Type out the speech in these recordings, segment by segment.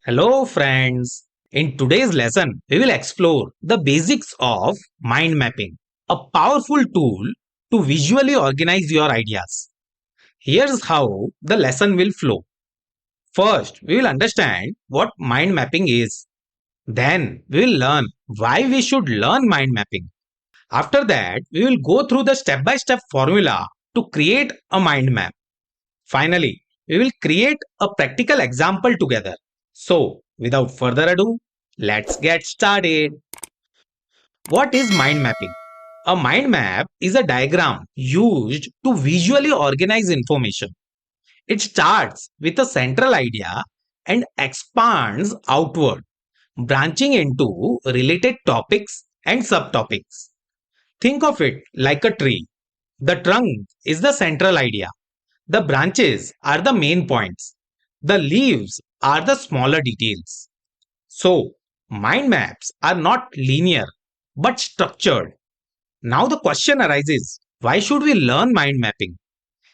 Hello, friends. In today's lesson, we will explore the basics of mind mapping, a powerful tool to visually organize your ideas. Here's how the lesson will flow. First, we will understand what mind mapping is. Then, we will learn why we should learn mind mapping. After that, we will go through the step by step formula to create a mind map. Finally, we will create a practical example together. So, without further ado, let's get started. What is mind mapping? A mind map is a diagram used to visually organize information. It starts with a central idea and expands outward, branching into related topics and subtopics. Think of it like a tree. The trunk is the central idea. The branches are the main points. The leaves are the smaller details. So, mind maps are not linear but structured. Now, the question arises, why should we learn mind mapping?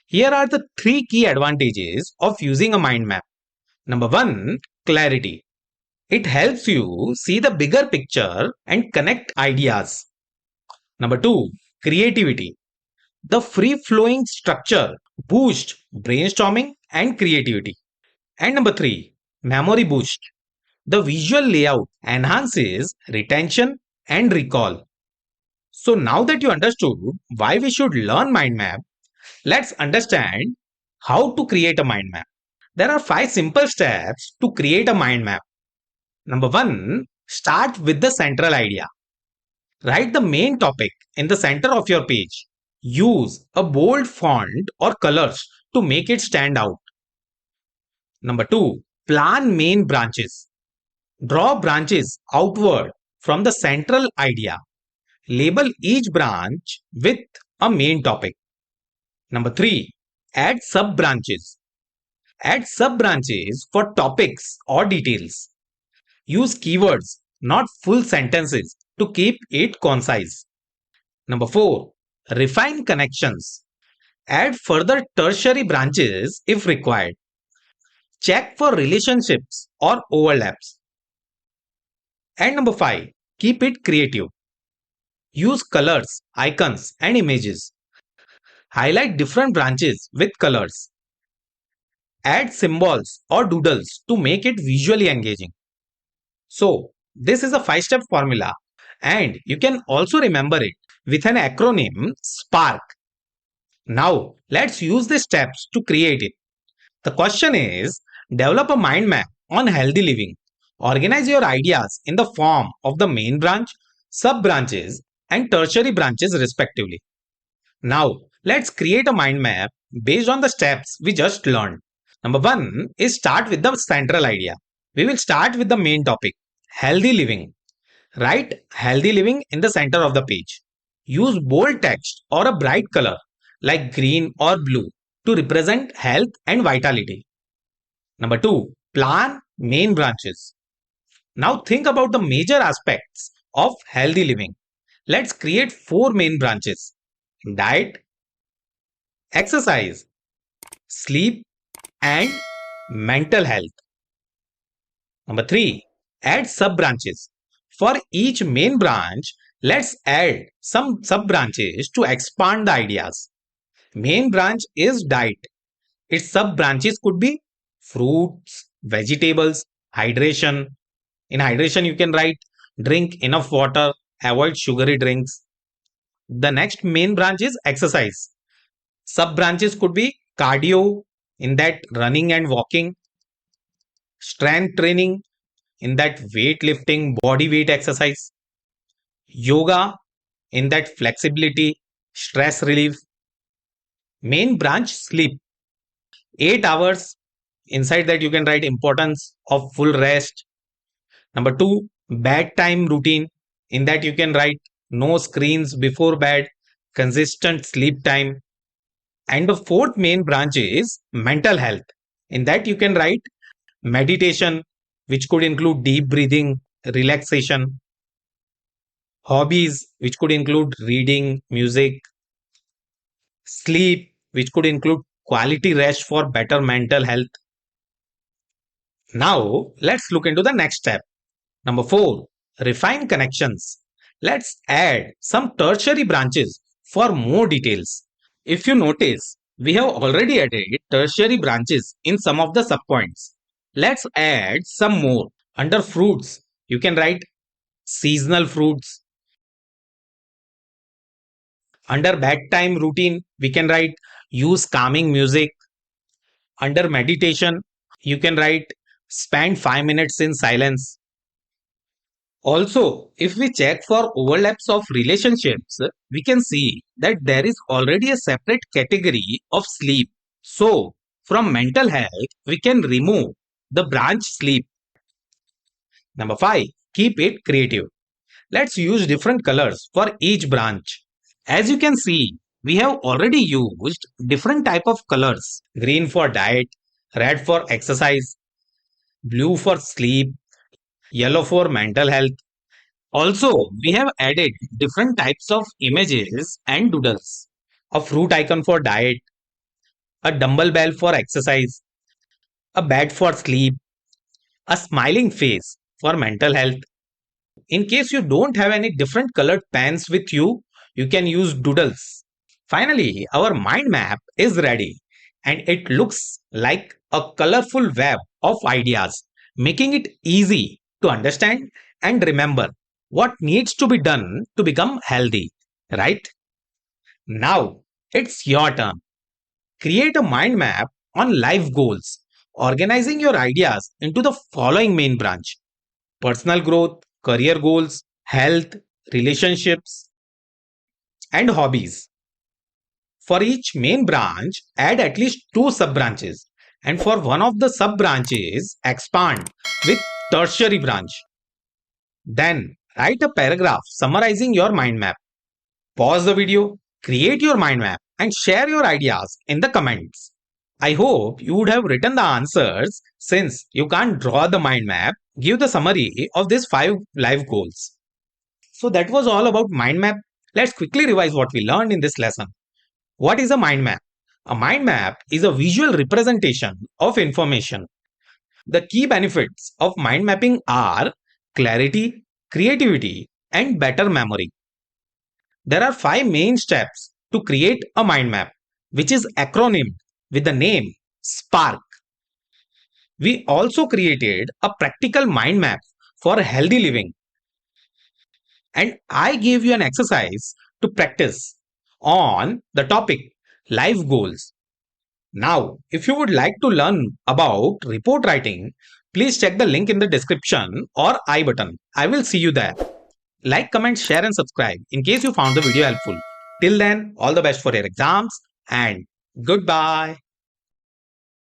Here are the three key advantages of using a mind map. Number one, clarity. It helps you see the bigger picture and connect ideas. Number two, creativity. The free flowing structure boosts brainstorming and creativity. And number three, memory boost. The visual layout enhances retention and recall. So now that you understood why we should learn mind map, let's understand how to create a mind map. There are five simple steps to create a mind map. Number one, start with the central idea. Write the main topic in the center of your page. Use a bold font or colors to make it stand out. Number two, plan main branches. Draw branches outward from the central idea. Label each branch with a main topic. Number three, add sub branches. Add sub branches for topics or details. Use keywords, not full sentences, to keep it concise. Number four, refine connections. Add further tertiary branches if required. Check for relationships or overlaps. And number five, keep it creative. Use colors, icons, and images. Highlight different branches with colors. Add symbols or doodles to make it visually engaging. So, this is a 5 step formula, and you can also remember it with an acronym SPARK. Now, let's use the steps to create it. The question is, develop a mind map on healthy living. Organize your ideas in the form of the main branch, sub branches, and tertiary branches, respectively. Now, let's create a mind map based on the steps we just learned. Number one is start with the central idea. We will start with the main topic, healthy living. Write healthy living in the center of the page. Use bold text or a bright color like green or blue to represent health and vitality. Number two, plan main branches. Now think about the major aspects of healthy living. Let's create four main branches: diet, exercise, sleep, and mental health. Number three, add sub branches. For each main branch, let's add some sub branches to expand the ideas. Main branch is diet. Its sub branches could be fruits, vegetables, hydration. In hydration, you can write drink enough water, avoid sugary drinks. The next main branch is exercise. Sub branches could be cardio, in that running and walking, strength training, in that weightlifting, body weight exercise, yoga, in that flexibility, stress relief, main branch sleep, 8 hours. Inside that, you can write importance of full rest. Number two, bedtime routine. In that, you can write no screens before bed, consistent sleep time. And the fourth main branch is mental health. In that, you can write meditation, which could include deep breathing, relaxation, hobbies, which could include reading, music, sleep, which could include quality rest for better mental health, Now, let's look into the next step. Number 4, refine connections. Let's add some tertiary branches for more details. If you notice, we have already added tertiary branches in some of the subpoints. Let's add some more. Under fruits, you can write seasonal fruits. Under bedtime routine, we can write use calming music. Under meditation, you can write spend 5 minutes in silence. Also, if we check for overlaps of relationships, we can see that there is already a separate category of sleep. So, from mental health, we can remove the branch sleep. Number 5, keep it creative. Let's use different colors for each branch. As you can see, we have already used different type of colors. Green for diet, red for exercise, blue for sleep, yellow for mental health. Also, we have added different types of images and doodles. A fruit icon for diet, a dumbbell bell for exercise, a bed for sleep, a smiling face for mental health. In case you don't have any different colored pens with you, you can use doodles. Finally, our mind map is ready and it looks like a colorful web of ideas, making it easy to understand and remember what needs to be done to become healthy, right? Now, it's your turn. Create a mind map on life goals, organizing your ideas into the following main branch: personal growth, career goals, health, relationships, and hobbies. For each main branch, add at least two sub branches, and for one of the sub branches, expand with tertiary branch. Then write a paragraph summarizing your mind map. Pause the video, create your mind map, and share your ideas in the comments. I hope you would have written the answers. Since you can't draw the mind map, give the summary of these 5 life goals. So that was all about mind map. Let's quickly revise what we learned in this lesson. What is a mind map? A mind map is a visual representation of information. The key benefits of mind mapping are clarity, creativity, and better memory. There are 5 main steps to create a mind map, which is acronymed with the name S.P.A.R.K. We also created a practical mind map for healthy living, and I gave you an exercise to practice on the topic life goals. Now, if you would like to learn about report writing, please check the link in the description or I button. I will see you there. Like, comment, share, and subscribe in case you found the video helpful. Till then, all the best for your exams and goodbye.